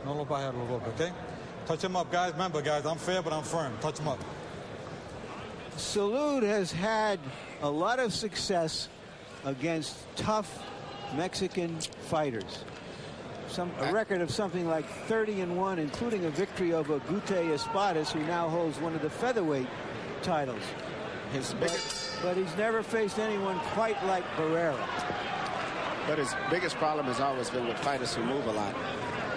No lo bajes los golpes, okay? Touch him up, guys. Remember, guys, I'm fair, but I'm firm. Touch him up. Salud has had a lot of success against tough Mexican fighters. A record of something like 30-1, including a victory over Gute Espadas, who now holds one of the featherweight titles. But he's never faced anyone quite like Barrera. But his biggest problem has always been with fighters who move a lot.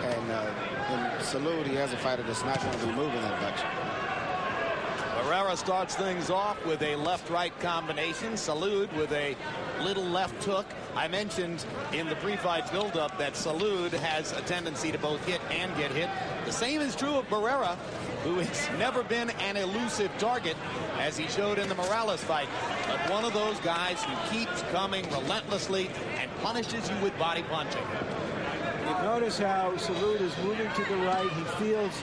And in Salud, he has a fighter that's not going to be moving that much. Barrera starts things off with a left-right combination. Salud with a little left hook. I mentioned in the pre-fight build-up that Salud has a tendency to both hit and get hit. The same is true of Barrera, who has never been an elusive target, as he showed in the Morales fight. But one of those guys who keeps coming relentlessly and punishes you with body punching. You notice how Salud is moving to the right. He feels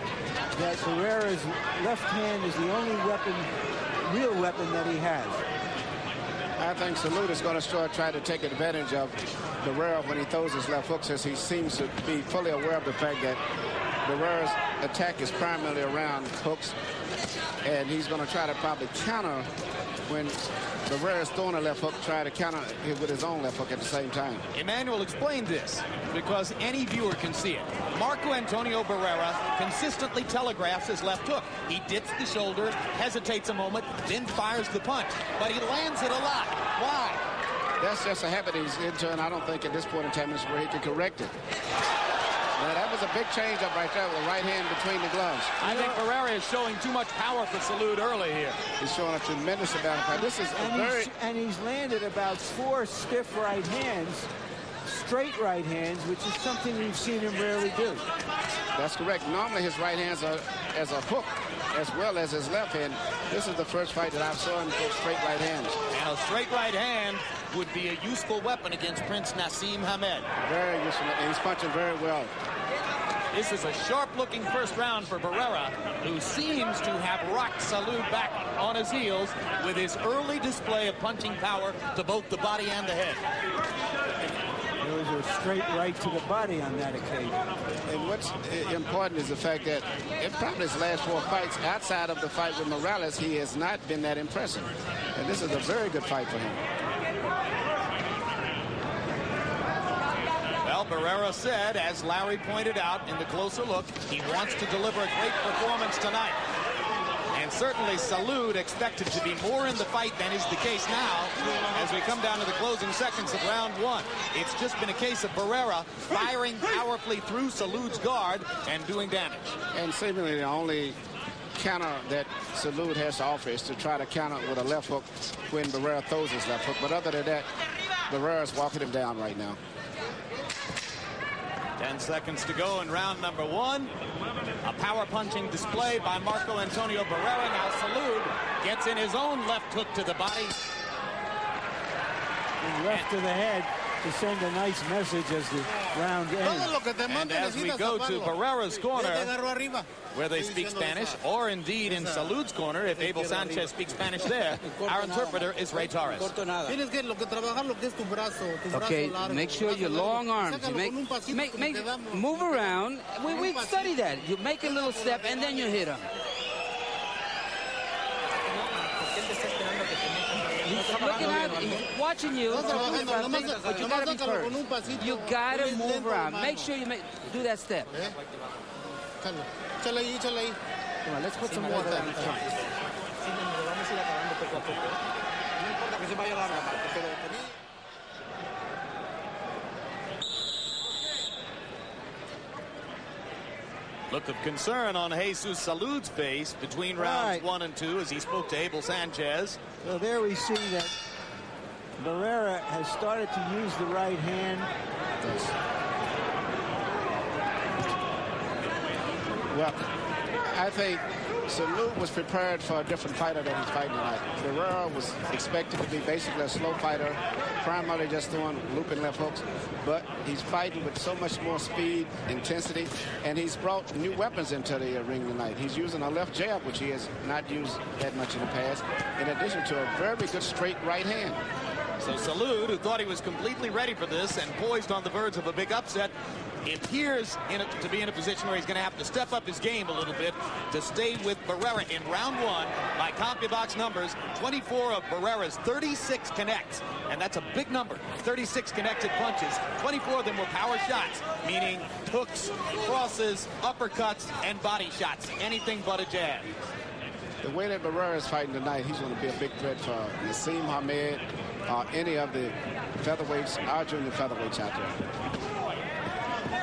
that Barrera's left hand is the only weapon, real weapon that he has. I think Salud is going to try to take advantage of Barrera when he throws his left hooks, as he seems to be fully aware of the fact that Barrera's attack is primarily around hooks, and he's going to try to probably counter when Barrera's throwing a left hook, try to counter it with his own left hook at the same time. Emmanuel explained this because any viewer can see it. Marco Antonio Barrera consistently telegraphs his left hook. He dips the shoulder, hesitates a moment, then fires the punch. But he lands it a lot. Why? That's just a habit he's into, and I don't think at this point in time is where he can correct it. Now, that was a big change-up right there with the right hand between the gloves. I think Barrera is showing too much power for Salud early here. He's showing a tremendous amount of power. This is and he's landed about 4 stiff right hands, straight right hands, which is something we've seen him rarely do. That's correct. Normally his right hands are as a hook as well as his left hand. This is the first fight that I've saw him go straight right hands. And a straight right hand would be a useful weapon against Prince Nassim Hamed. Very useful, and he's punching very well. This is a sharp-looking first round for Barrera, who seems to have rocked Salud back on his heels with his early display of punching power to both the body and the head. There was a straight right to the body on that occasion. And what's important is the fact that in probably his last 4 fights, outside of the fight with Morales, he has not been that impressive. And this is a very good fight for him. Well, Barrera said, as Larry pointed out in the closer look, he wants to deliver a great performance tonight. And certainly Salud expected to be more in the fight than is the case now as we come down to the closing seconds of round 1. It's just been a case of Barrera firing powerfully through Salud's guard and doing damage. And seemingly the only counter that Salud has to offer is to try to counter with a left hook when Barrera throws his left hook. But other than that, Barrera's walking him down right now. 10 seconds to go in round number 1. A power punching display by Marco Antonio Barrera. Now Salud gets in his own left hook to the body. And left to the head to send a nice message as the round ends. And as we go to Barrera's corner, where they speak Spanish, or indeed in Salud's corner, if Abel Sanchez speaks Spanish there, our interpreter is Ray Torres. Okay, make sure your long arms, you move around. We study that. You make a little step and then you hit him. He's looking at, he's watching you, but you gotta be first. You gotta move around. Make sure you do that step. Come on, let's put some water on the front. Look of concern on Jesus Salud's face between rounds 1 and 2 as he spoke to Abel Sanchez. So there we see that Barrera has started to use the right hand. Well, I think Salud was prepared for a different fighter that he's fighting tonight. Barrera was expected to be basically a slow fighter, primarily just throwing looping left hooks, but he's fighting with so much more speed, intensity, and he's brought new weapons into the ring tonight. He's using a left jab, which he has not used that much in the past, in addition to a very good straight right hand. So Salud, who thought he was completely ready for this and poised on the verge of a big upset, appears to be in a position where he's going to have to step up his game a little bit to stay with Barrera in round one. By CompuBox numbers, 24 of Barrera's 36 connects, and that's a big number. 36 connected punches. 24 of them were power shots, meaning hooks, crosses, uppercuts, and body shots. Anything but a jab. The way that Barrera is fighting tonight, he's going to be a big threat for Nassim Hamed, any of the featherweights, our junior featherweights out there.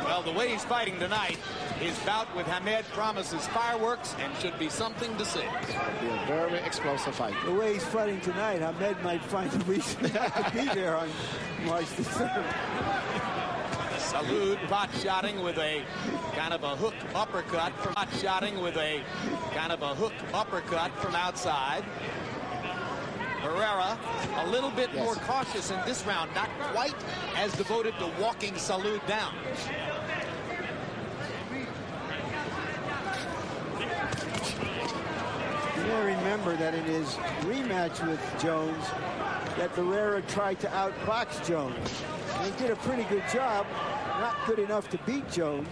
Well, the way he's fighting tonight, his bout with Hamed promises fireworks and should be something to see. It'll be a very explosive fight. The way he's fighting tonight, Hamed might find a reason not to be there on March the 3rd. Salud pot-shotting with a kind of a hook uppercut. Pot-shotting with a kind of a hook uppercut from outside. Barrera a little bit more cautious in this round, not quite as devoted to walking Salud down. You may remember that in his rematch with Jones, that Barrera tried to outbox Jones. And he did a pretty good job, not good enough to beat Jones,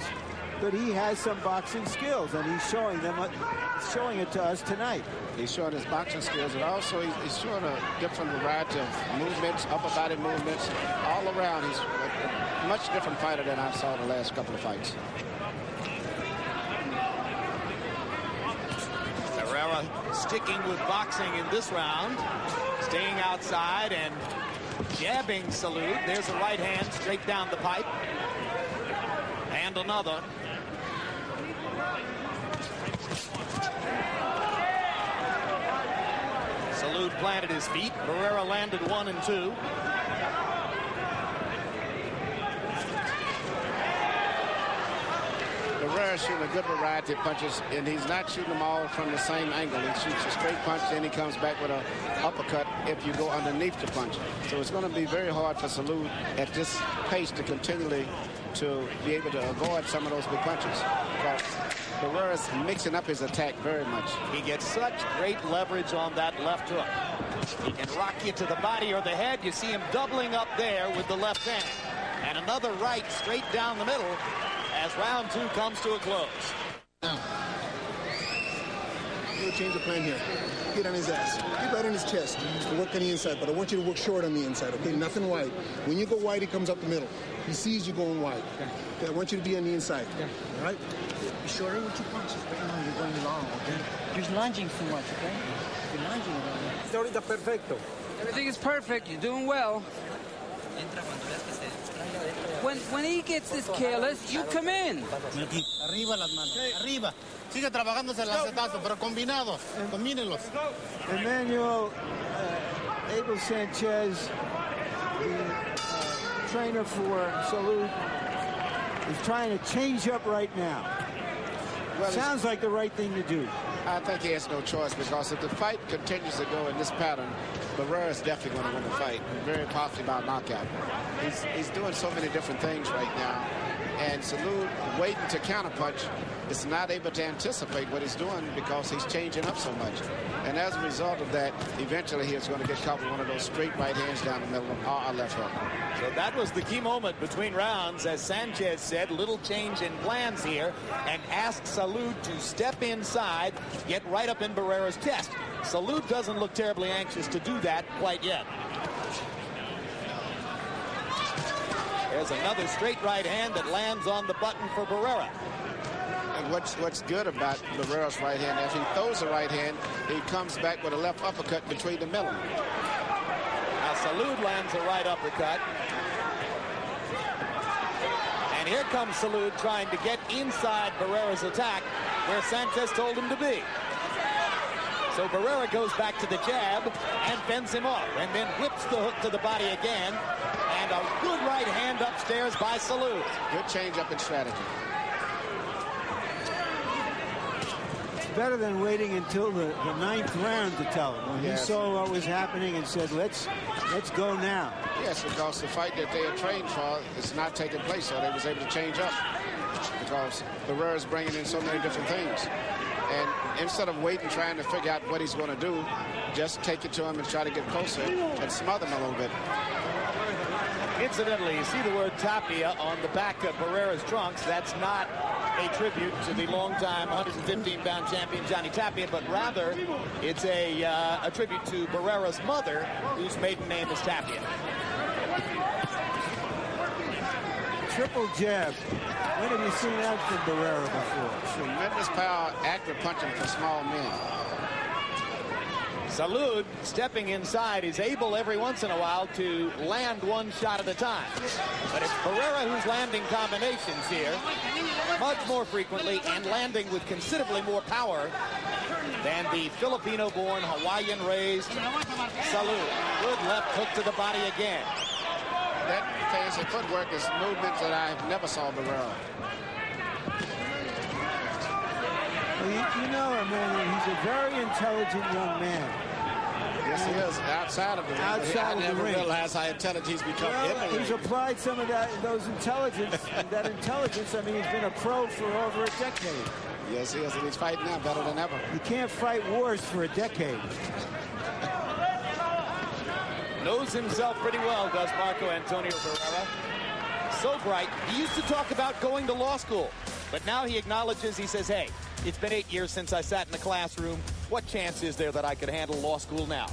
but he has some boxing skills, and he's showing it to us tonight. He's showing his boxing skills, and also he's showing a different variety of movements, upper body movements, all around. He's a much different fighter than I saw the last couple of fights. Barrera sticking with boxing in this round, staying outside and jabbing Salud. There's a right hand straight down the pipe. And another. Salud planted his feet. Barrera landed 1 and 2. Barrera's shooting a good variety of punches, and he's not shooting them all from the same angle. He shoots a straight punch, then he comes back with an uppercut if you go underneath the punch. So it's going to be very hard for Salud at this pace to continually to be able to avoid some of those big punches. But Barrera's mixing up his attack very much. He gets such great leverage on that left hook. He can rock you to the body or the head. You see him doubling up there with the left hand. And another right straight down the middle as round 2 comes to a close. Now, we'll change the plan here. Get on his ass. Get right on his chest and work on the inside, but I want you to work short on the inside, okay? Nothing wide. When you go wide, he comes up the middle. He sees you going wide. Okay, I want you to be on the inside. All right? Be shorter with your punches. Right now you're going long, okay? You're lunging too much, okay? You're lunging a lot. Perfecto. Everything is perfect. You're doing well. When he gets this careless, you come in. Arriba las manos. Arriba. Sigue trabajándose el acetato, pero combinado. Combínelos. Emmanuel Abel Sanchez, the trainer for Salud, is trying to change up right now. Well, sounds like the right thing to do. I think he has no choice, because if the fight continues to go in this pattern, Barrera is definitely going to win the fight. Very possibly by knockout. He's doing so many different things right now, and Salud, waiting to counterpunch, is not able to anticipate what he's doing because he's changing up so much. And as a result of that, eventually he is going to get caught with one of those straight right hands down the middle of our left hook. So that was the key moment between rounds. As Sanchez said, little change in plans here, and asked Salud to step inside, get right up in Barrera's chest. Salud doesn't look terribly anxious to do that quite yet. There's another straight right hand that lands on the button for Barrera. And what's good about Barrera's right hand, as he throws the right hand, he comes back with a left uppercut between the middle. Now Salud lands a right uppercut. And here comes Salud trying to get inside Barrera's attack where Sanchez told him to be. So Barrera goes back to the jab and fends him off, and then whips the hook to the body again. And a good right hand upstairs by Salud. Good change up in strategy. Better than waiting until the 9th round to tell him. When he saw what was happening and said, let's go now. Yes, because the fight that they had trained for is not taking place, so they was able to change up. Because Barrera's bringing in so many different things. And instead of waiting, trying to figure out what he's going to do, just take it to him and try to get closer and smother him a little bit. Incidentally, you see the word Tapia on the back of Barrera's trunks. That's not a tribute to the longtime 115-pound champion Johnny Tapia, but rather it's a tribute to Barrera's mother, whose maiden name is Tapia. Triple jab. When have you seen that from Barrera before? Tremendous power, accurate punching for small men. Salud, stepping inside, is able every once in a while to land one shot at a time. But it's Barrera who's landing combinations here much more frequently and landing with considerably more power than the Filipino-born, Hawaiian-raised Salud. Good left hook to the body again. That fancy footwork is movements that I never saw Barrera. Well, you know, Emmanuel, he's a very intelligent young man. Yes, he is. Outside of the ring. Outside of the ring. I never realized how intelligent he's become in the ring. He's applied some of that intelligence. I mean, he's been a pro for over a decade. Yes, he is, and he's fighting now better than ever. You can't fight wars for a decade. Knows himself pretty well, does Marco Antonio Barrera. So bright. He used to talk about going to law school, but now he acknowledges, he says, hey, it's been 8 years since I sat in the classroom. What chance is there that I could handle law school now?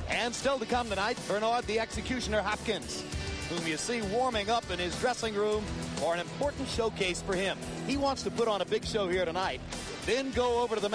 And still to come tonight, Bernard the Executioner Hopkins, whom you see warming up in his dressing room for an important showcase for him. He wants to put on a big show here tonight, then go over to the